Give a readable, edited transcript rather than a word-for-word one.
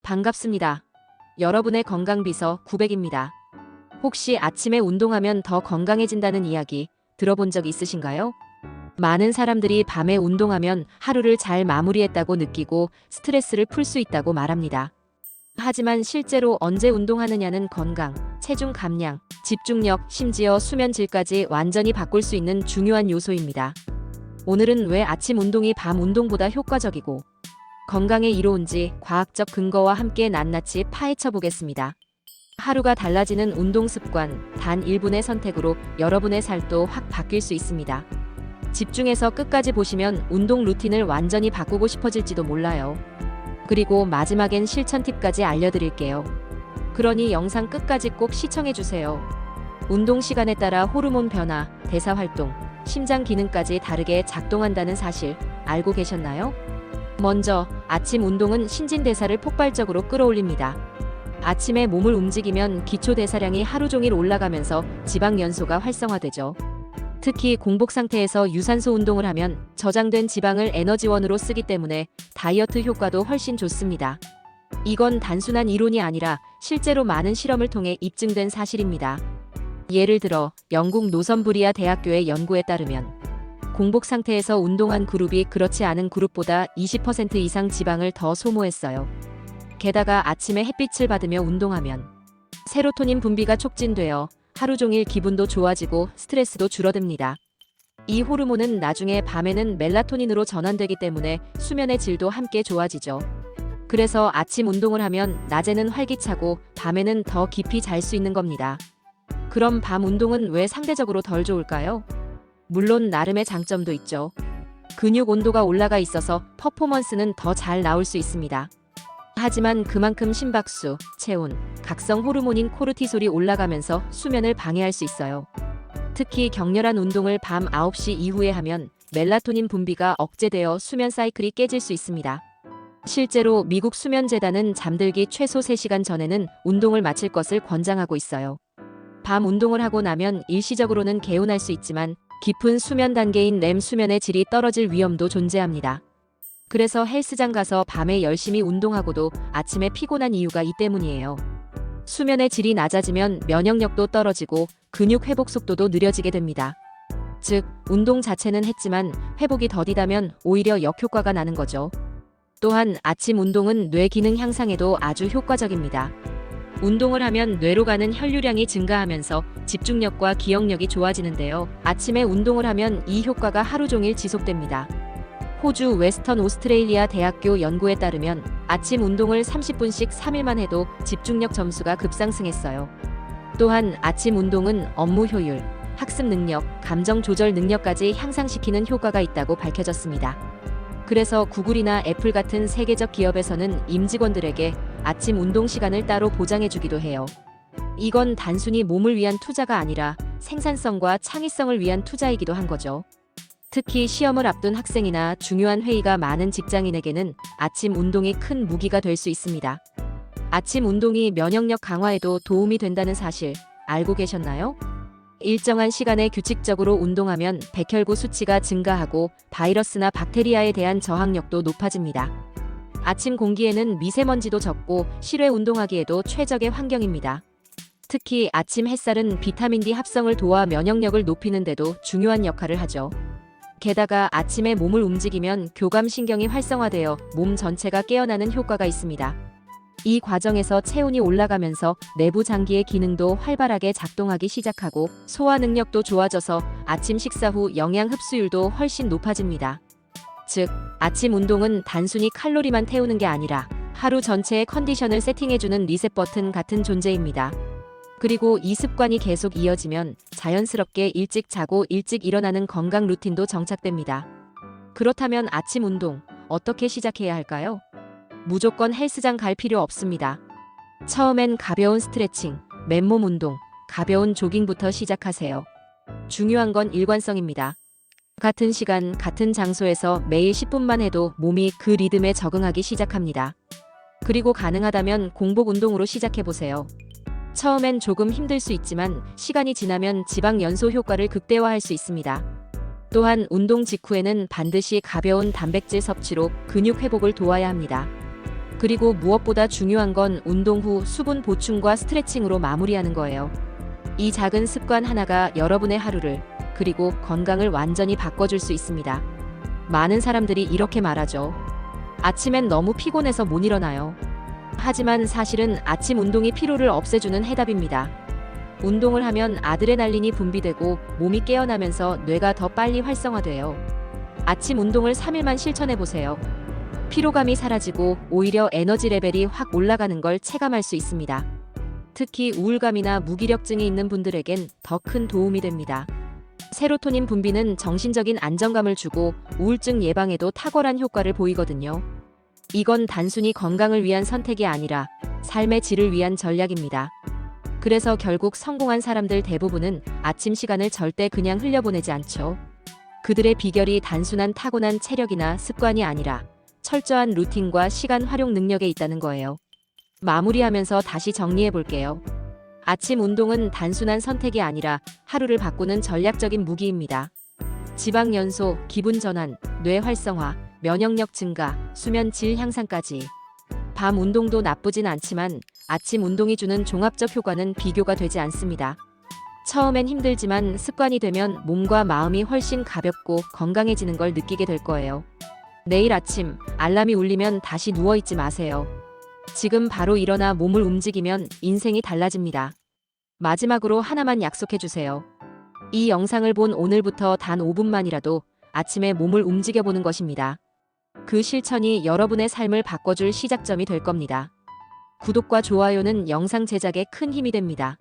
반갑습니다. 여러분의 건강비서 900입니다. 혹시 아침에 운동하면 더 건강해진다는 이야기 들어본 적 있으신가요? 많은 사람들이 밤에 운동하면 하루를 잘 마무리했다고 느끼고 스트레스를 풀 수 있다고 말합니다. 하지만 실제로 언제 운동하느냐는 건강, 체중 감량, 집중력, 심지어 수면 질까지 완전히 바꿀 수 있는 중요한 요소입니다. 오늘은 왜 아침 운동이 밤 운동보다 효과적이고 건강에 이로운지 과학적 근거와 함께 낱낱이 파헤쳐 보겠습니다. 하루가 달라지는 운동 습관, 단 1분의 선택으로 여러분의 삶도 확 바뀔 수 있습니다. 집중해서 끝까지 보시면 운동 루틴을 완전히 바꾸고 싶어질지도 몰라요. 그리고 마지막엔 실천 팁까지 알려드릴게요. 그러니 영상 끝까지 꼭 시청해주세요. 운동 시간에 따라 호르몬 변화, 대사 활동, 심장 기능까지 다르게 작동한다는 사실 알고 계셨나요? 먼저 아침 운동은 신진대사를 폭발적으로 끌어올립니다. 아침에 몸을 움직이면 기초 대사량이 하루 종일 올라가면서 지방 연소가 활성화되죠. 특히 공복 상태에서 유산소 운동을 하면 저장된 지방을 에너지원으로 쓰기 때문에 다이어트 효과도 훨씬 좋습니다. 이건 단순한 이론이 아니라 실제로 많은 실험을 통해 입증된 사실입니다. 예를 들어 영국 노선부리아 대학교의 연구에 따르면 공복 상태에서 운동한 그룹이 그렇지 않은 그룹보다 20% 이상 지방을 더 소모했어요. 게다가 아침에 햇빛을 받으며 운동하면 세로토닌 분비가 촉진되어 하루 종일 기분도 좋아지고 스트레스도 줄어듭니다. 이 호르몬은 나중에 밤에는 멜라토닌으로 전환되기 때문에 수면의 질도 함께 좋아지죠. 그래서 아침 운동을 하면 낮에는 활기차고 밤에는 더 깊이 잘 수 있는 겁니다. 그럼 밤 운동은 왜 상대적으로 덜 좋을까요? 물론 나름의 장점도 있죠. 근육 온도가 올라가 있어서 퍼포먼스는 더 잘 나올 수 있습니다. 하지만 그만큼 심박수, 체온, 각성 호르몬인 코르티솔이 올라가면서 수면을 방해할 수 있어요. 특히 격렬한 운동을 밤 9시 이후에 하면 멜라토닌 분비가 억제되어 수면 사이클이 깨질 수 있습니다. 실제로 미국 수면재단은 잠들기 최소 3시간 전에는 운동을 마칠 것을 권장하고 있어요. 밤 운동을 하고 나면 일시적으로는 개운할 수 있지만 깊은 수면 단계인 렘 수면의 질이 떨어질 위험도 존재합니다. 그래서 헬스장 가서 밤에 열심히 운동하고도 아침에 피곤한 이유가 이 때문이에요. 수면의 질이 낮아지면 면역력도 떨어지고 근육 회복 속도도 느려지게 됩니다. 즉, 운동 자체는 했지만 회복이 더디다면 오히려 역효과가 나는 거죠. 또한 아침 운동은 뇌 기능 향상에도 아주 효과적입니다. 운동을 하면 뇌로 가는 혈류량이 증가하면서 집중력과 기억력이 좋아지는데요. 아침에 운동을 하면 이 효과가 하루 종일 지속됩니다. 호주 웨스턴 오스트레일리아 대학교 연구에 따르면 아침 운동을 30분씩 3일만 해도 집중력 점수가 급상승했어요. 또한 아침 운동은 업무 효율, 학습 능력, 감정 조절 능력까지 향상시키는 효과가 있다고 밝혀졌습니다. 그래서 구글이나 애플 같은 세계적 기업에서는 임직원들에게 아침 운동 시간을 따로 보장해주기도 해요. 이건 단순히 몸을 위한 투자가 아니라 생산성과 창의성을 위한 투자이기도 한 거죠. 특히 시험을 앞둔 학생이나 중요한 회의가 많은 직장인에게는 아침 운동이 큰 무기가 될 수 있습니다. 아침 운동이 면역력 강화에도 도움이 된다는 사실 알고 계셨나요? 일정한 시간에 규칙적으로 운동하면 백혈구 수치가 증가하고 바이러스나 박테리아에 대한 저항력도 높아집니다. 아침 공기에는 미세먼지도 적고 실외 운동하기에도 최적의 환경입니다. 특히 아침 햇살은 비타민 D 합성을 도와 면역력을 높이는 데도 중요한 역할을 하죠. 게다가 아침에 몸을 움직이면 교감신경이 활성화되어 몸 전체가 깨어나는 효과가 있습니다. 이 과정에서 체온이 올라가면서 내부 장기의 기능도 활발하게 작동하기 시작하고 소화 능력도 좋아져서 아침 식사 후 영양 흡수율도 훨씬 높아집니다. 즉, 아침 운동은 단순히 칼로리만 태우는 게 아니라 하루 전체의 컨디션을 세팅해주는 리셋 버튼 같은 존재입니다. 그리고 이 습관이 계속 이어지면 자연스럽게 일찍 자고 일찍 일어나는 건강 루틴도 정착됩니다. 그렇다면 아침 운동 어떻게 시작해야 할까요? 무조건 헬스장 갈 필요 없습니다. 처음엔 가벼운 스트레칭, 맨몸 운동, 가벼운 조깅부터 시작하세요. 중요한 건 일관성입니다. 같은 시간, 같은 장소에서 매일 10분만 해도 몸이 그 리듬에 적응하기 시작합니다. 그리고 가능하다면 공복 운동으로 시작해보세요. 처음엔 조금 힘들 수 있지만 시간이 지나면 지방 연소 효과를 극대화할 수 있습니다. 또한 운동 직후에는 반드시 가벼운 단백질 섭취로 근육 회복을 도와야 합니다. 그리고 무엇보다 중요한 건 운동 후 수분 보충과 스트레칭으로 마무리하는 거예요. 이 작은 습관 하나가 여러분의 하루를, 그리고 건강을 완전히 바꿔줄 수 있습니다. 많은 사람들이 이렇게 말하죠. 아침엔 너무 피곤해서 못 일어나요. 하지만 사실은 아침 운동이 피로를 없애주는 해답입니다. 운동을 하면 아드레날린이 분비되고 몸이 깨어나면서 뇌가 더 빨리 활성화돼요. 아침 운동을 3일만 실천해보세요. 피로감이 사라지고 오히려 에너지 레벨이 확 올라가는 걸 체감할 수 있습니다. 특히 우울감이나 무기력증이 있는 분들에겐 더 큰 도움이 됩니다. 세로토닌 분비는 정신적인 안정감을 주고 우울증 예방에도 탁월한 효과를 보이거든요. 이건 단순히 건강을 위한 선택이 아니라 삶의 질을 위한 전략입니다. 그래서 결국 성공한 사람들 대부분은 아침 시간을 절대 그냥 흘려보내지 않죠. 그들의 비결이 단순한 타고난 체력이나 습관이 아니라 철저한 루틴과 시간 활용 능력에 있다는 거예요. 마무리하면서 다시 정리해 볼게요. 아침 운동은 단순한 선택이 아니라 하루를 바꾸는 전략적인 무기입니다. 지방 연소, 기분 전환, 뇌 활성화, 면역력 증가, 수면 질 향상까지. 밤 운동도 나쁘진 않지만 아침 운동이 주는 종합적 효과는 비교가 되지 않습니다. 처음엔 힘들지만 습관이 되면 몸과 마음이 훨씬 가볍고 건강해지는 걸 느끼게 될 거예요. 내일 아침 알람이 울리면 다시 누워있지 마세요. 지금 바로 일어나 몸을 움직이면 인생이 달라집니다. 마지막으로 하나만 약속해주세요. 이 영상을 본 오늘부터 단 5분만이라도 아침에 몸을 움직여보는 것입니다. 그 실천이 여러분의 삶을 바꿔줄 시작점이 될 겁니다. 구독과 좋아요는 영상 제작에 큰 힘이 됩니다.